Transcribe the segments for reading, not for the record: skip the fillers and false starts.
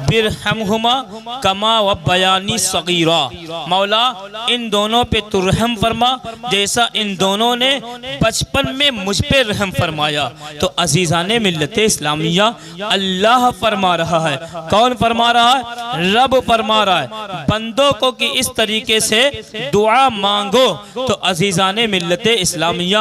رب ارحمہما کما ربیانی صغیرا، مولا ان دونوں پہ تو رحم فرما جیسا ان دونوں نے بچپن میں مجھ پہ رحم فرمایا۔ تو عزیزان ملت اسلامیہ، اللہ فرما رہا ہے۔ کون فرما رہا ہے؟ رب فرما رہا ہے بندوں کو کہ اس طریقے سے دعا مانگو۔ تو عزیزان ملت اسلامیہ،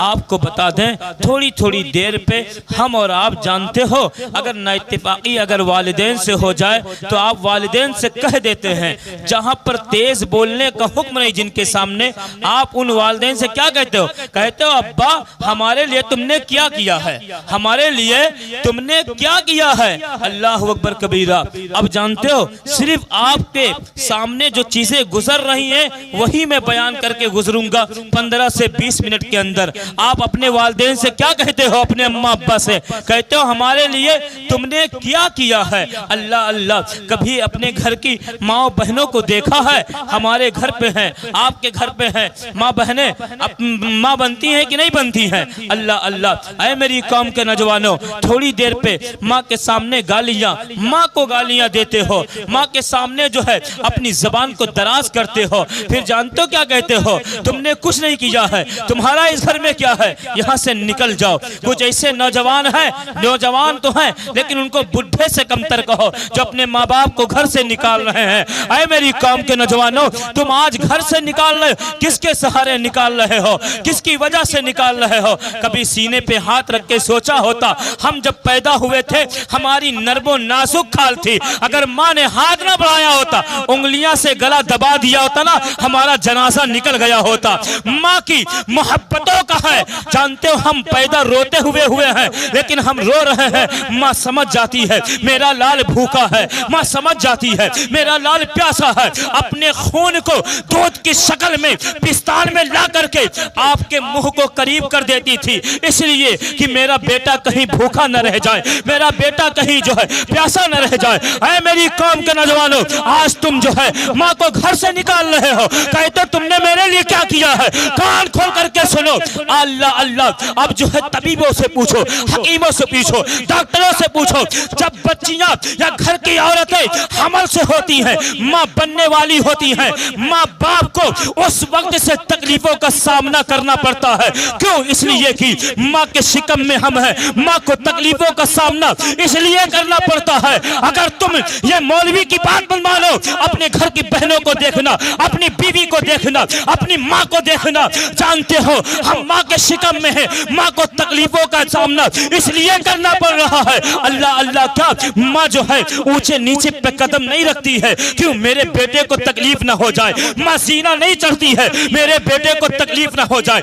آپ کو بتا دیں تھوڑی تھوڑی دیر پہ ہم اور آپ جانتے ہو اگر نا اتفاقی اگر والدین سے ہو جائے تو آپ والدین سے کہہ دیتے ہیں، جہاں پر تیز بولنے کا حکم نہیں جن کے سامنے، آپ ان والدین سے کیا کہتے ہو؟ کہتے ہو ابا ہمارے لیے تم نے کیا کیا ہے، ہمارے لیے تم نے کیا کیا ہے۔ اللہ اکبر کبیرہ۔ اب جانتے ہو صرف آپ کے سامنے جو چیزیں گزر رہی ہیں وہی میں بیان کر کے گزروں گا 15 سے 20 منٹ کے اندر۔ آپ اپنے والدین سے کیا کہتے ہو؟ اپنے اماں ابا سے کہتے ہو ہمارے لیے تم نے کیا کیا ہے۔ اللہ اللہ، کبھی اپنے گھر کی ماں بہنوں کو دیکھا ہے؟ ہمارے گھر پہ ہیں، آپ کے گھر پہ ہیں، ماں بہنیں ماں بنتی ہیں کہ نہیں بنتی ہیں؟ اللہ اللہ، اے میری قوم کے نوجوانوں، تھوڑی دیر پہ ماں کے سامنے گالیاں، ماں کو گالیاں دیتے ہو، ماں کے سامنے جو ہے اپنی زبان کو دراز کرتے ہو، پھر جانتے ہو کیا کہتے ہو؟ تم نے کچھ نہیں کیا ہے، تمہارا اس گھر میں کیا ہے، یہاں سے نکل جاؤ۔ کچھ ایسے نوجوان ہیں، نوجوان تو ہیں لیکن ان کو بڈھے سے کمتر کہو، جو اپنے ماں باپ کو گھر سے نکال رہے ہیں۔ اے میری قوم کے نوجوانوں، تم آج گھر سے نکال رہے ہو، کس کے سہارے نکال رہے ہو، کس کی وجہ سے نکال رہے ہو؟ کبھی سینے پہ ہاتھ رکھ کے سوچا ہوتا ہم جب پیدا ہوئے تھے ہماری نرم و نازک کھال تھی، اگر ماں نے ہاتھ نہ بڑھایا ہوتا، انگلیاں سے گلا دبا دیا ہوتا نا، ہمارا جنازہ نکل گیا ہوتا۔ ماں کی محبتوں کا ہے، جانتے ہو ہم پیدا روتے ہوئے ہیں لیکن ہم رو رہے ہیں، ماں سمجھ جاتی ہے میرا لال بھوکا ہے، ماں سمجھ جاتی ہے میرا لال پیاسا ہے، اپنے خون کو دودھ کی شکل میں پستان میں لا کر کے آپ کے منہ کو قریب کر دیتی تھی، اس لیے کہ میرا بیٹا کہیں بھوکا نہ رہ جائے، میرا بیٹا کہیں جو ہے پیاسا نہ رہ جائے۔ اے میری قوم کے نوجوانوں، آج تم جو ہے ماں کو گھر سے نکال رہے ہو، کہتے تم نے میرے لیے کیا کیا ہے؟ کان کھول کر کے سنو۔ اللہ اللہ، اب جو ہے طبیبوں سے پوچھو، حکیموں سے پوچھو، ڈاکٹروں سے پوچھو، جب بچیاں یا گھر کی عورتیں حمل سے ہوتی ہیں، ماں بننے والی ہوتی ہیں، ماں باپ کو اس وقت سے تکلیفوں کا سامنا کرنا پڑتا ہے۔ کیوں؟ اس لیے کہ ماں کے شکم میں ہم ہیں، ماں کو تکلیفوں کا سامنا اس لیے کرنا پڑتا ہے۔ اگر تم یہ مولوی کی بات مت مانو، اپنے گھر کی بہنوں کو دیکھنا، اپنی بیوی کو دیکھنا، اپنی ماں کو دیکھنا، جانتے ہو ہم ماں کے شکم میں ہیں، ماں کو تکلیفوں کا سامنا اس لیے کرنا پڑ رہا ہے۔ اللہ اللہ، کیا ماں جو ہے اونچے نیچے پہ قدم نہیں رکھتی ہے؟ کیوں؟ میرے بیٹے کو تکلیف نہ ہو جائے۔ ماں سینہ نہیں چڑھتی ہے میرے بیٹے کو تکلیف نہ ہو جائے۔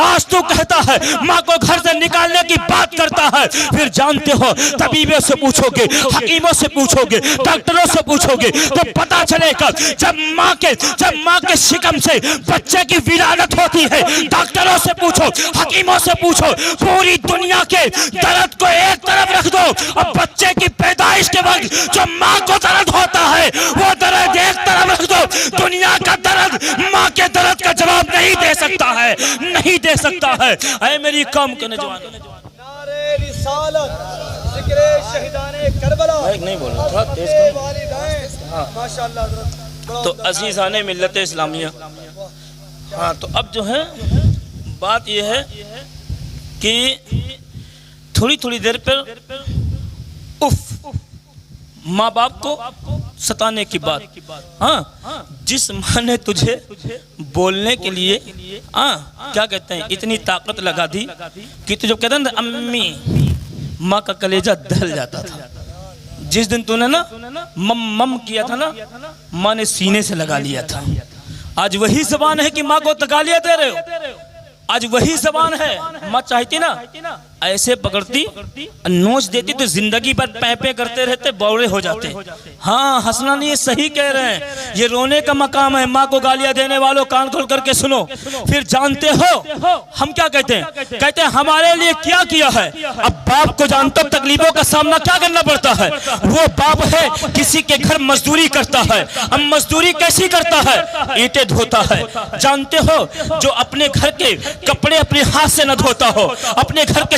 آج تو کہتا ہے ماں کو گھر سے نکالنے کی بات کرتا ہے، پھر جانتے ہو طبیبوں سے پوچھو گے، حکیموں سے پوچھو گے، ڈاکٹروں سے پوچھو گے تو پتا چلے گا جب ماں کے شکم سے بچے کی ولادت ہوتی ہے، ڈاکٹروں سے پوچھو، حکیموں سے پوچھو، پوری دنیا کے درد کو ایک طرف رکھ دو اور بچے کی پیدائش کے وقت جو ماں کو درد ہوتا ہے وہ درد ایک طرف رکھ دو۔ دنیا کا درد ماں کے درد کا جواب نہیں دے سکتا ہے، نہیں دے سکتا ہے۔ اے میری قوم کے نوجوان، نعرہ رسالت، ذکر شہیدان کربلا، نہیں بول رہا، تھوڑا تیز کرو۔ ماشاءاللہ حضرت۔ تو عزیزان ملت اسلامیہ، ہاں تو اب جو ہے بات یہ ہے کہ تھوڑی تھوڑی دیر پر اف ماں باپ کو ستانے کی بات، ہاں جس ماں نے تجھے بولنے کے لیے کیا کہتے ہیں اتنی طاقت لگا دی کہ تو جب کہتے ہیں امی، ماں کا کلیجہ دہل جاتا تھا۔ جس دن تو نے نا مم کیا تھا نا، ماں نے سینے سے لگا لیا تھا۔ آج وہی زبان ہے کہ ماں کو تگالیاں دے رہے ہو، آج وہی زبان ہے۔ ماں چاہتی نا ایسے پکڑتی نوچ دیتی تو زندگی پر پے کرتے رہتے، بوڑے ہو جاتے۔ ہاں ہنسنا نہیں، صحیح کہہ رہے ہیں، یہ رونے کا مقام ہے۔ ماں کو گالیاں دینے والوں کان کھول کر کے سنو۔ پھر جانتے ہو ہم کیا کہتے ہیں؟ کہتے ہیں ہمارے لیے کیا کیا ہے۔ اب باپ کو جانتے ہو تکلیفوں کا سامنا کیا کرنا پڑتا ہے۔ وہ باپ ہے کسی کے گھر مزدوری کرتا ہے۔ اب مزدوری کیسی کرتا ہے؟ اینٹیں دھوتا ہے۔ جانتے ہو جو اپنے گھر کے کپڑے اپنے ہاتھ سے نہ دھوتا ہو، اپنے گھر کے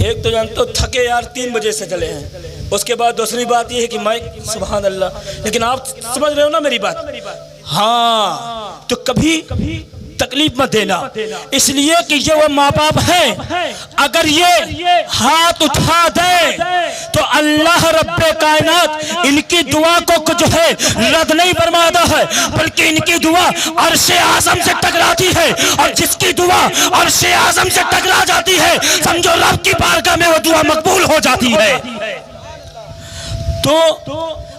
ایک تو جانتے ہو تھکے یار 3 بجے سے چلے ہیں، اس کے بعد دوسری بات یہ ہے کہ میں سبحان اللہ، لیکن آپ سمجھ رہے ہو نا میری بات؟ ہاں تو کبھی تکلیف مت دینا، اس لیے کہ یہ وہ ماں باپ ہیں، اگر یہ ہاتھ اٹھا دیں تو اللہ رب کائنات ان کی دعا کو جو ہے رد نہیں فرماتا ہے، بلکہ ان کی دعا عرش اعظم سے ٹکراتی ہے، اور جس کی دعا عرش اعظم سے ٹکرا جاتی ہے سمجھو رب کی بارگاہ میں وہ دعا مقبول ہو جاتی ہے۔ تو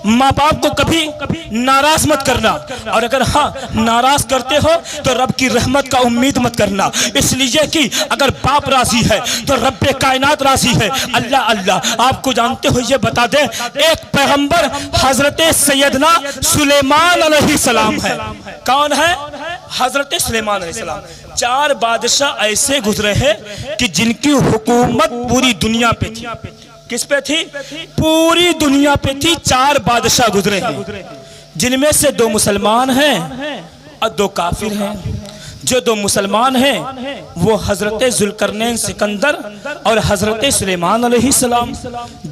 ماں باپ کو کبھی ناراض مت کرنا، اور اگر ہاں ناراض کرتے ہو تو رب کی رحمت کا امید مت کرنا، اس لیے کہ اگر باپ راضی ہے تو رب کائنات راضی ہے۔ اللہ آپ کو جانتے ہو یہ بتا دیں، ایک پیغمبر حضرت سیدنا سلیمان علیہ السلام ہے۔ کون ہے؟ حضرت سلیمان علیہ السلام۔ 4 بادشاہ ایسے گزرے ہیں کہ جن کی حکومت پوری دنیا پہ تھی۔ کس پہ تھی؟ پوری دنیا پہ تھی۔ 4 بادشاہ گزرے ہیں، جن میں سے 2 مسلمان ہیں اور 2 کافر ہیں۔ جو 2 مسلمان ہیں وہ حضرت ذوالقرنین سکندر اور حضرت سلیمان علیہ السلام۔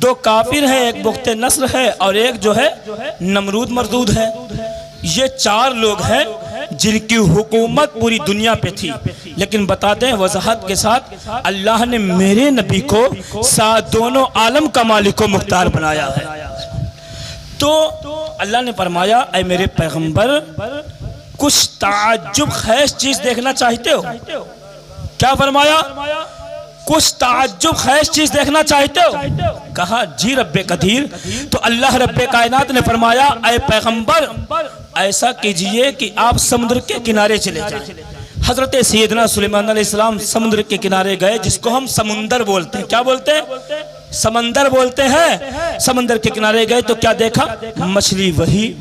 2 کافر ہیں، ایک بخت نصر ہے اور ایک جو ہے نمرود مردود ہے۔ یہ 4 لوگ ہیں جن کی حکومت پوری دنیا پہ تھی، لیکن بتا دیں وضاحت کے ساتھ، اللہ نے میرے نبی کو دونوں عالم کا مالک و مختار بنایا ہے۔ تو اللہ نے فرمایا اے میرے پیغمبر کچھ تعجب خیز چیز دیکھنا چاہتے ہو؟ کیا فرمایا؟ کچھ تعجب خیز چیز دیکھنا چاہتے ہو؟ کہا جی رب قدیر۔ تو اللہ رب کائنات نے فرمایا اے پیغمبر ایسا کیجئے کہ آپ سمندر کے کنارے چلے جائیں۔ حضرت سیدنا سلیمان علیہ السلام سمندر کے کنارے گئے، جس کو ہم سمندر بولتے ہیں۔ کیا بولتے ہیں؟ سمندر بولتے ہیں۔ سمندر کے کنارے گئے تو کیا دیکھا؟ مچھلی وہی،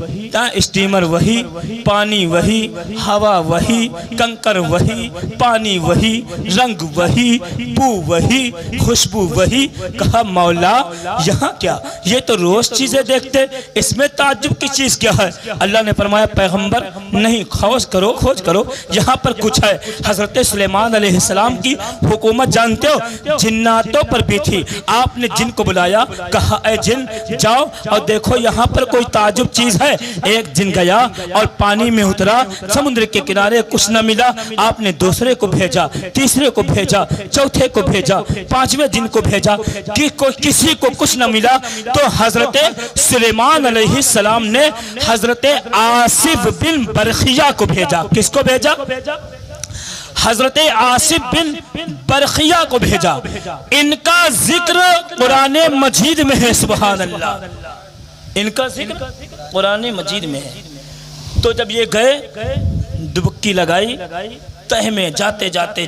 اسٹیمر وہی، پانی وہی، ہوا وہی، کنکر وہی، پانی وہی، رنگ وہی، بو وہی، خوشبو وہی۔ کہا مولا یہاں کیا؟ یہ تو روز چیزیں دیکھتے، اس میں تعجب کی چیز کیا ہے؟ اللہ نے فرمایا پیغمبر نہیں، کھوج کرو یہاں پر کچھ ہے۔ حضرت سلیمان علیہ السلام کی حکومت جانتے ہو جناتوں پر بھی تھی۔ آپ نے جن کو بلایا، کہا اے جن جاؤ اور دیکھو یہاں پر کوئی تعجب چیز ہے۔ ایک جن گیا اور پانی میں اترا، سمندر کے کنارے کچھ نہ ملا۔ آپ نے دوسرے کو بھیجا، تیسرے کو بھیجا، چوتھے کو بھیجا، 5ویں جن کو بھیجا، کسی کو کچھ نہ ملا۔ تو حضرت سلیمان علیہ السلام نے حضرت آصف بن برخیہ کو بھیجا۔ کس کو بھیجا؟ حضرت آصف بن برخیہ کو بھیجا۔ ان کا ذکر قرآن مجید میں ہے، سبحان اللہ، ان کا ذکر قرآن مجید میں ہے۔ تو جب یہ گئے ڈبکی لگائی، تہ میں جاتے جاتے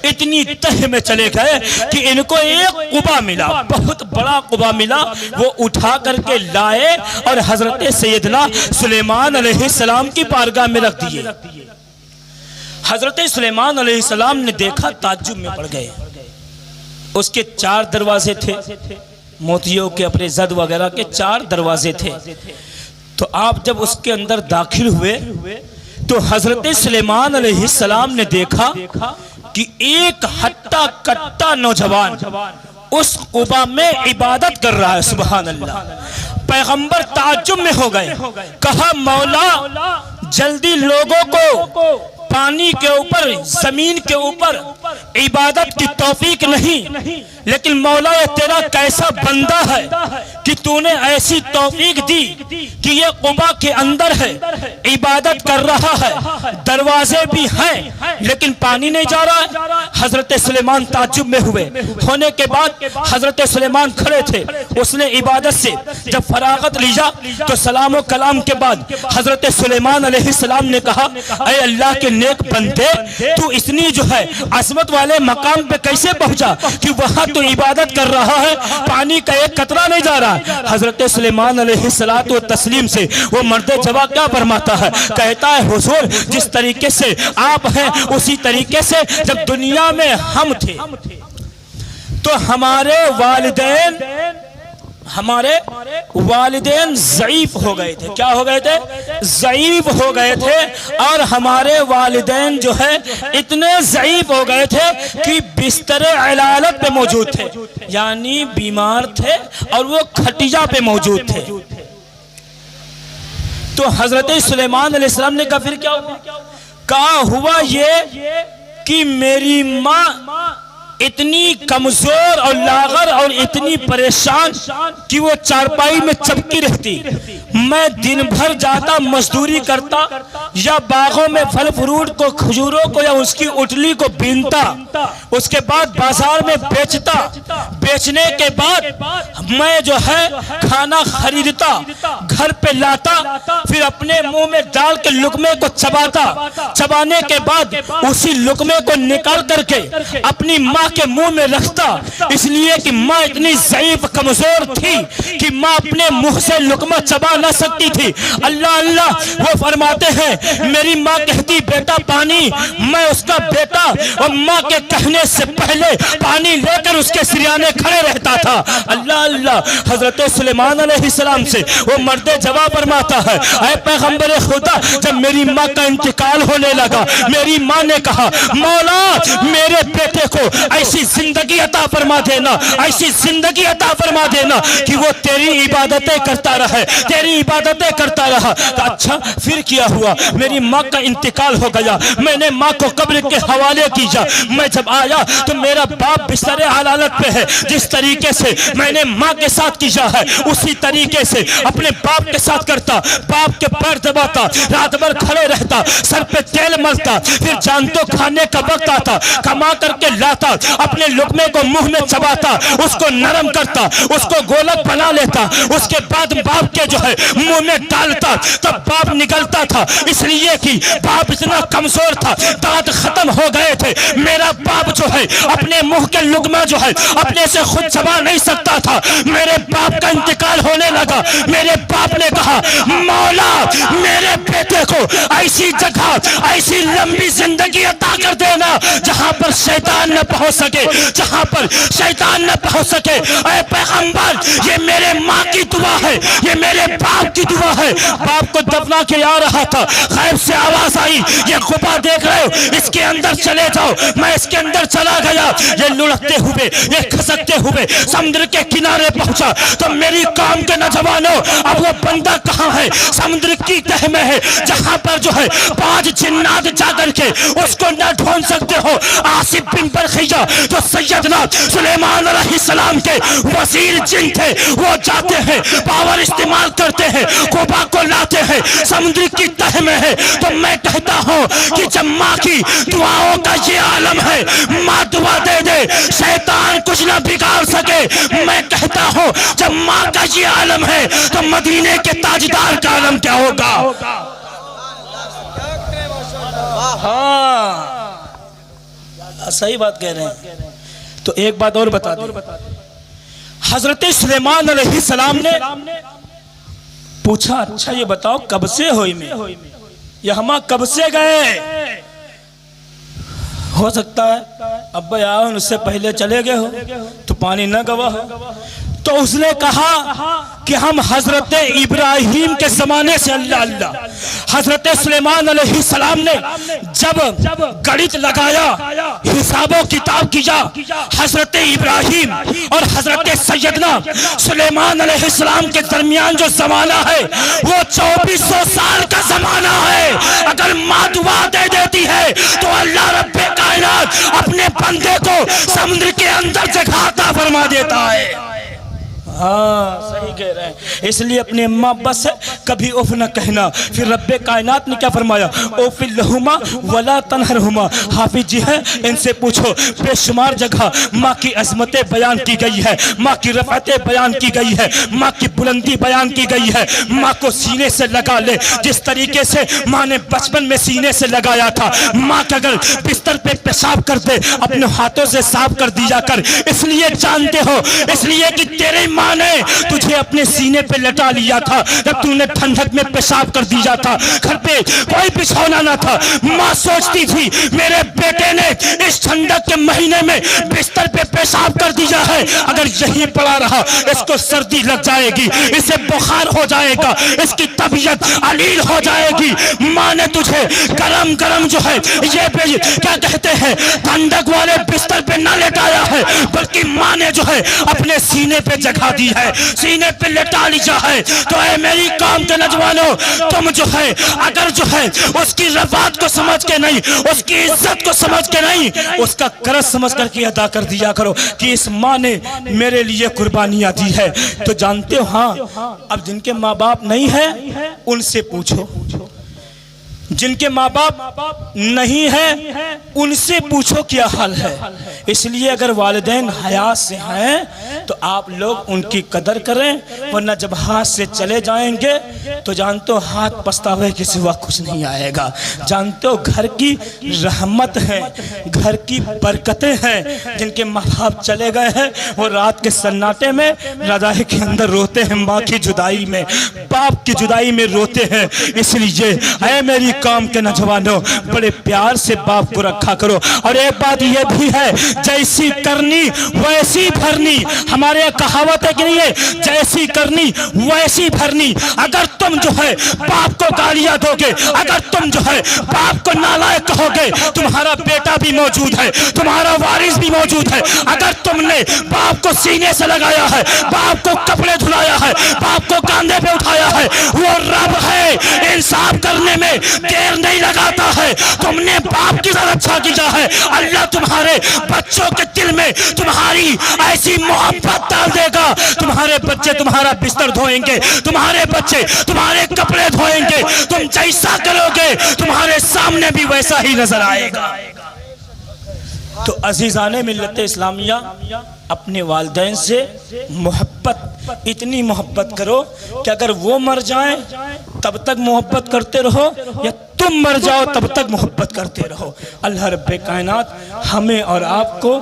اتنی تہ میں چلے گئے کہ ان کو ایک قبا ملا، بہت بڑا قبا ملا۔ وہ اٹھا کر کے لائے اور حضرت سیدنا سلیمان علیہ السلام کی بارگاہ میں رکھ دیے۔ حضرت سلیمان علیہ السلام نے دیکھا، تعجب میں پڑ گئے۔ اس کے 4 دروازے تھے، موتیوں کے اپنے زد وغیرہ کے 4 دروازے تھے۔ تو آپ جب اس کے اندر داخل ہوئے تو حضرت سلیمان علیہ السلام نے دیکھا کہ ایک ہٹا کٹا نوجوان اس قبا میں عبادت کر رہا ہے، سبحان اللہ۔ پیغمبر تعجب میں ہو گئے، کہا مولا جلدی لوگوں کو پانی کے اوپر، زمین کے اوپر عبادت کی توفیق نہیں، لیکن مولا یہ تیرا کیسا بندہ ہے کہ تو نے ایسی توفیق دی کہ یہ قبا کے اندر ہے، عبادت کر رہا ہے، دروازے بھی ہیں لیکن پانی نہیں جا رہا ہے۔ حضرت سلیمان تعجب میں ہوئے۔ ہونے کے بعد حضرت سلیمان کھڑے تھے، اس نے عبادت سے جب فراغت لیا تو سلام و کلام کے بعد حضرت سلیمان علیہ السلام نے کہا اے اللہ کے نیک بندے، تو اتنی جو ہے عظمت والے مقام پہ کیسے پہنچا کہ وہاں تو عبادت کر رہا ہے، پانی کا ایک قطرہ نہیں جا رہا ہے۔ حضرت سلیمان علیہ السلام سے وہ مرد جواب کیا فرماتا ہے؟ کہتا ہے حضور جس طریقے سے آپ ہیں اسی طریقے سے جب دنیا میں ہم تھے تو ہمارے والدین ہمارے والدین ضعیف ہو گئے تھے. کیا ہو گئے تھے؟ ضعیف ہو گئے تھے. اور ہمارے والدین جو ہے اتنے ضعیف ہو گئے تھے کہ بستر علالت پہ موجود تھے، یعنی بیمار تھے اور وہ کھٹیا پہ موجود تھے. تو حضرت سلیمان علیہ السلام نے کہا پھر کیا ہوا؟ کہا ہوا یہ کہ میری ماں اتنی کمزور اور لاغر اور اتنی پریشان کہ وہ چارپائی میں چپکی رہتی. میں دن بھر جاتا مزدوری کرتا یا باغوں میں پھل فروٹ کو، کھجوروں کو یا اس کی اٹلی کو بینتا، اس کے بعد بازار میں بیچتا. بیچنے کے بعد میں جو ہے کھانا خریدتا، گھر پہ لاتا، پھر اپنے منہ میں ڈال کے لقمے کو چباتا. چبانے کے بعد اسی لقمے کو نکال کر کے اپنی ماں کے منہ میں رکھتا، اس لیے کہ ماں اتنی ضعیف کمزور تھی کہ ماں اپنے منہ سے لقمہ چبا نہ سکتی تھی. اللہ اللہ وہ فرماتے ہیں میری ماں کہتی بیٹا پانی، میں اس کا بیٹا اور ماں کے کہنے سے پہلے پانی لے کر اس کے سریانے کھڑے رہتا تھا. اللہ اللہ حضرت سلیمان علیہ السلام سے وہ مرد جواب فرماتا ہے اے پیغمبر خدا، جب میری ماں کا انتقال ہونے لگا میری ماں نے کہا مولا میرے بیٹے کو ایسی زندگی عطا فرما دینا، ایسی زندگی عطا فرما دینا کہ وہ تیری عبادتیں کرتا رہے، تیری عبادتیں کرتا رہا. اچھا پھر کیا ہوا؟ میری ماں کا انتقال ہو گیا، میں نے ماں کو قبر کے حوالے کیا. میں جب آیا تو میرا باپ بستر حلالت پہ ہے. جس طریقے سے میں نے ماں کے ساتھ کیا ہے اسی طریقے سے اپنے باپ کے ساتھ کرتا. باپ کے پیر دباتا، رات بھر کھڑے رہتا، سر پہ تیل ملتا، پھر جان تو کھانے کا وقت آتا کما کر کے لاتا، اپنے لقمے کو منہ میں چباتا، اس کو نرم کرتا، اس کو گولک بنا لیتا، اس کے بعد باپ کے جو ہے منہ میں ڈالتا، تب باپ نکلتا تھا. اس لیے کہ باپ اتنا کمزور تھا، دانت ختم ہو گئے تھے. میرا باپ جو ہے اپنے منہ کے لقمہ جو ہے اپنے سے خود چبا نہیں سکتا تھا. میرے باپ کا انتقال ہونے لگا. میرے باپ نے کہا مولا میرے بیٹے کو ایسی جگہ ایسی لمبی زندگی عطا کر دینا جہاں پر شیطان نہ پہنچ سکے، جہاں پر شیطان نہ پہنچ سکے. اے پیغمبر یہ میرے ماں کی دعا ہے، یہ میرے باپ کی دعا ہے. باپ کو دفنا کے آ رہا تھا، غیب سے آواز آئی یہ غبا دیکھ رہے ہو اس کے اندر چلے جاؤ. میں اس کے اندر چلا گیا. یہ لڑکتے ہوئے یہ کھسکتے ہوئے سمندر کے کنارے پہنچا تو میری قوم کے نوجوانوں اب وہ بندہ کہاں ہے؟ سمندر کی تہ میں ہے جہاں پر جو ہے 5 جنات جا کر کے اس کو نہ ڈھونڈ سکتے ہو. آصف بن برخیہ جو سیدنا سلیمان علیہ السلام کے وزیر جن تھے وہ جاتے ہیں پاور استعمال کرتے ہیں، قبا کو لاتے ہیں، سمندر کی تہ میں ہے. تو میں کہتا ہوں کہ جب ماں کی دعاؤں کا یہ عالم ہے ماں دعا دے دے شیطان کچھ نہ بگاڑ سکے. میں کہتا ہوں جب ماں کا یہ عالم ہے تو مدینے کے تاجدار کا عالم کیا ہوگا؟ ہاں صحیح بات کہہ رہے ہیں. تو ایک بات اور بتا دیں، حضرت سلیمان علیہ السلام نے پوچھا اچھا یہ بتاؤ کب سے ہوئی میں یہاں کب سے گئے؟ ہو سکتا ہے ابا یاون اس سے پہلے چلے گئے ہو تو پانی نہ گوا ہو. تو اس نے کہا کہ ہم حضرت ابراہیم کے زمانے سے اللہ اللہ. حضرت سلیمان علیہ السلام نے جب گڑت لگایا، حساب و کتاب کیا، حضرت ابراہیم اور حضرت سیدنا سلیمان علیہ السلام کے درمیان جو زمانہ ہے وہ 2400 سال کا زمانہ ہے. اگر ماں دعا دے دیتی ہے تو اللہ رب کائنات اپنے بندے کو سمندر کے اندر جگہ عطا فرما دیتا ہے. ہاں صحیح کہہ رہے ہیں. اس لیے اپنے ماں بس کبھی اف نہ کہنا. پھر رب کائنات نے کیا فرمایا؟ اوف لہما ولا تنہرہما. حافظ جی ہیں ان سے پوچھو بے شمار جگہ ماں کی عظمتیں بیان کی گئی ہے، ماں کی رفعتیں بیان کی گئی ہے، ماں کی بلندی بیان کی گئی ہے. ماں کو سینے سے لگا لے جس طریقے سے ماں نے بچپن میں سینے سے لگایا تھا. ماں کا اگر بستر پہ پیشاب کر دے اپنے ہاتھوں سے صاف کر دیا کر. اس لیے جانتے ہو اس لیے کہ تیرے ماں ماں نے تجھے اپنے سینے پہ لٹا لیا تھا جب تو نے ٹھنڈک میں پیشاب کر دیا تھا، گھر پہ کوئی بچھونا نہ تھا، ماں سوچتی تھی میرے بیٹے نے اس ٹھنڈک کے مہینے میں بستر پہ پیشاب کر دیا ہے، اگر یہی پڑا رہا اس کو سردی لگ جائے گی، اسے بخار ہو جائے گا، اس کی طبیعت علیل ہو جائے گی۔ ماں نے تجھے گرم گرم جو ہے یہ کیا کہتے ہیں ٹھنڈک والے بستر پہ نہ لٹایا ہے، بلکہ ماں نے جو ہے اپنے سینے پہ جگہ دی ہے، سینے پہ لٹا لیا ہے۔ تو اے میری قوم کے نوجوانوں، تم جو ہے اگر جو ہے اس کی رفعت کو سمجھ کے نہیں، اس کی عزت کو سمجھ کے نہیں، اس کا قرض سمجھ کر کے ادا کر دیا کرو کہ اس ماں نے میرے لیے قربانیاں دی ہے۔ تو جانتے ہو ہاں اب جن کے ماں باپ نہیں ہیں ان سے پوچھو، جن کے ماں باپ نہیں ہیں ان سے پوچھو کیا حال ہے۔ اس لیے اگر والدین حیات سے ہیں تو آپ لوگ ان کی قدر کریں، ورنہ جب ہاتھ سے چلے جائیں گے تو جانتے ہو ہاتھ پچھتاوے کے سوا کچھ نہیں آئے گا۔ جانتے ہو گھر کی رحمت ہے، گھر کی برکتیں ہیں، جن کے ماں باپ چلے گئے ہیں وہ رات کے سناٹے میں رضائی کے اندر روتے ہیں، ماں کی جدائی میں، باپ کی جدائی میں روتے ہیں۔ اس لیے اے میری قوم کے نوجوانوں بڑے پیار سے باپ کو رکھا کرو۔ اور ایک بات یہ بھی ہے جیسی کرنی ویسی بھرنی، ہمارے یہاں کہاوت ہے کہ نہیں ہے جیسی کرنی ویسی بھرنی۔ اگر تم جو ہے باپ کو گالیاں دو گے، اگر تم جو ہے باپ کو نالائق کہو گے، تمہارا بیٹا بھی موجود ہے، تمہارا وارث بھی موجود ہے۔ اگر تم نے باپ کو سینے سے لگایا ہے، باپ کو کپڑے دھلایا ہے، باپ کو کاندھے پہ اٹھایا ہے، وہ رب ہے، انصاف کرنے میں دیر نہیں لگاتا ہے۔ تم نے باپ کی طرح اچھا کیا ہے، اللہ تمہارے بچوں کے دل میں تمہاری ایسی محبت ڈال دے گا، تمہارے بچے تمہارا بستر دھوئیں گے، تمہارے بچے تمہارے کپڑے دھوئیں گے، تم جیسا کرو گے تمہارے سامنے بھی ویسا ہی نظر آئے گا۔ تو عزیزان ملت اسلامیہ اپنے والدین سے محبت، اتنی محبت کرو کہ اگر وہ مر جائیں تب تک محبت کرتے رہو یا تم مر جاؤ تب تک محبت کرتے رہو۔ اللہ رب کائنات ہمیں اور آپ کو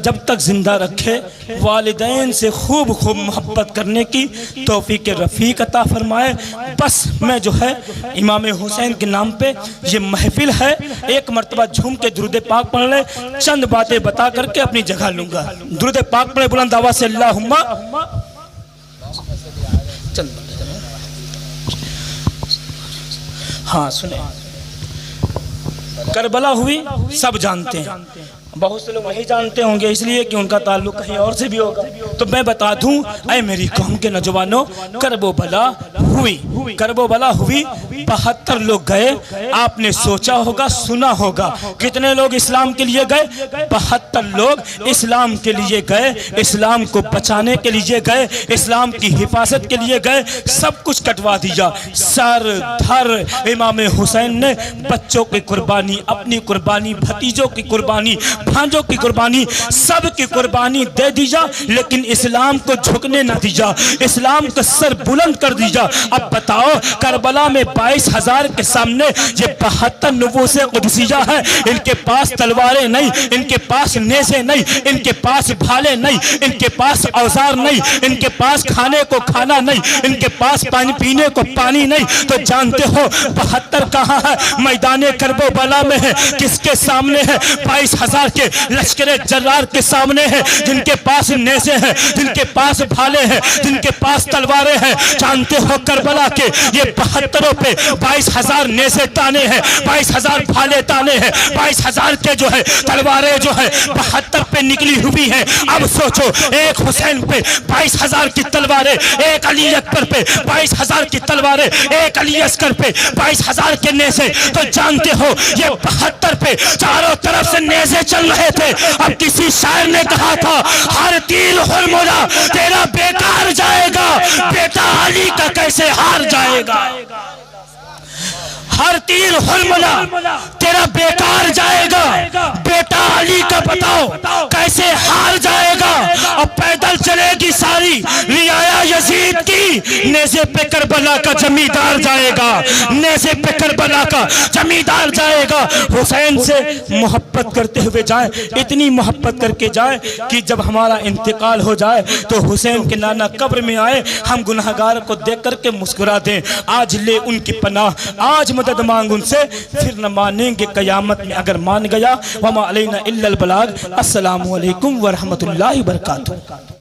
جب تک زندہ رکھے والدین سے خوب خوب محبت کرنے کی توفیق رفیق عطا فرمائے۔ بس میں جو ہے امام حسین کے نام پہ یہ محفل ہے، ایک مرتبہ جھوم کے درود پاک پڑھ لے، چند باتیں بتا کر کے اپنی جگہ لوں گا۔ درود پاک پڑھے بلند آواز سے اللہم ہاں سنیں۔ کربلا ہوئی سب جانتے ہیں، بہت سے لوگ نہیں جانتے ہوں گے اس لیے کہ ان کا تعلق کہیں اور سے بھی ہوگا، تو میں بتا دوں اے میری قوم کے نوجوانوں، کرب و بلا ہوئی، کرب و بلا ہوئی، 72 لوگ گئے۔ آپ نے سوچا ہوگا سنا ہوگا کتنے لوگ اسلام کے لیے گئے؟ 72 لوگ اسلام کے لیے گئے، اسلام کو بچانے کے لیے گئے، اسلام کی حفاظت کے لیے گئے۔ سب کچھ کٹوا دیا، سر دھر امام حسین نے بچوں کی قربانی، اپنی قربانی، بھتیجوں کی قربانی، بھانجوں کی قربانی، سب کی قربانی دے دیا، لیکن اسلام کو جھکنے نہ دیا، اسلام کا سر بلند کر دیا۔ اب بتاؤ کربلا میں 22,000 کے سامنے یہ 72 نفوس قدسیہ ہے، ان کے پاس تلواریں نہیں، ان کے پاس نیزے نہیں، ان کے پاس بھالے نہیں، ان کے پاس اوزار نہیں، ان کے پاس کھانے کو کھانا نہیں، ان کے پاس پانی پینے کو پانی نہیں۔ تو جانتے ہو 72 کہاں ہے؟ میدان کرب و بلا میں ہے۔ کس کے سامنے ہے؟ 22,000 کے لشکر جرار کے سامنے ہے، جن کے پاس نیزے ہیں، جن کے پاس بھالے ہیں، جن کے پاس تلواریں ہیں۔ جانتے ہو کربلا کے یہ 72 پہ 22,000 نیزے تانے ہیں، 22,000 بھالے تانے ہیں، 22,000 کے جو ہے تلواریں جو ہے 72 پہ نکلی ہوئی ہیں۔ اب سوچو ایک حسین پہ 22,000 کی تلواریں، ایک علی اکبر پہ 22,000 کی تلواریں، ایک علی اصغر پہ 22,000 کے نیزے۔ تو جانتے ہو یہ 72 پہ چاروں طرف سے نیزے چل رہے تھے۔ اب کسی شاعر نے کہا تھا ہر تیر ہرملا تیرا بیکار جائے گا، بیٹا علی کا کیسے ہار جائے گا۔ ہر تیر ہرملا تیرا بیکار جائے گا، بیٹا علی کا بتاؤ کیسے ہار جائے گا۔ اب پیدل چلے گی ساری رعایا یزید کی، نیزے پہ کربلا کا جمیندار جائے گا، نیزے پہ کربلا کا جمیندار جائے گا۔ حسین سے محبت کرتے ہوئے جائیں، اتنی محبت کر کے جائیں کہ جب ہمارا انتقال ہو جائے تو حسین کے نانا قبر میں آئے، ہم گناہگار کو دیکھ کر کے مسکرا دیں، آج لے ان کی پناہ، آج مدد مانگ ان سے، پھر نہ مانیں گے قیامت میں اگر مان گیا۔ وما علینا الا البلاغ۔ السلام علیکم ورحمۃ اللہ وبرکاتہ۔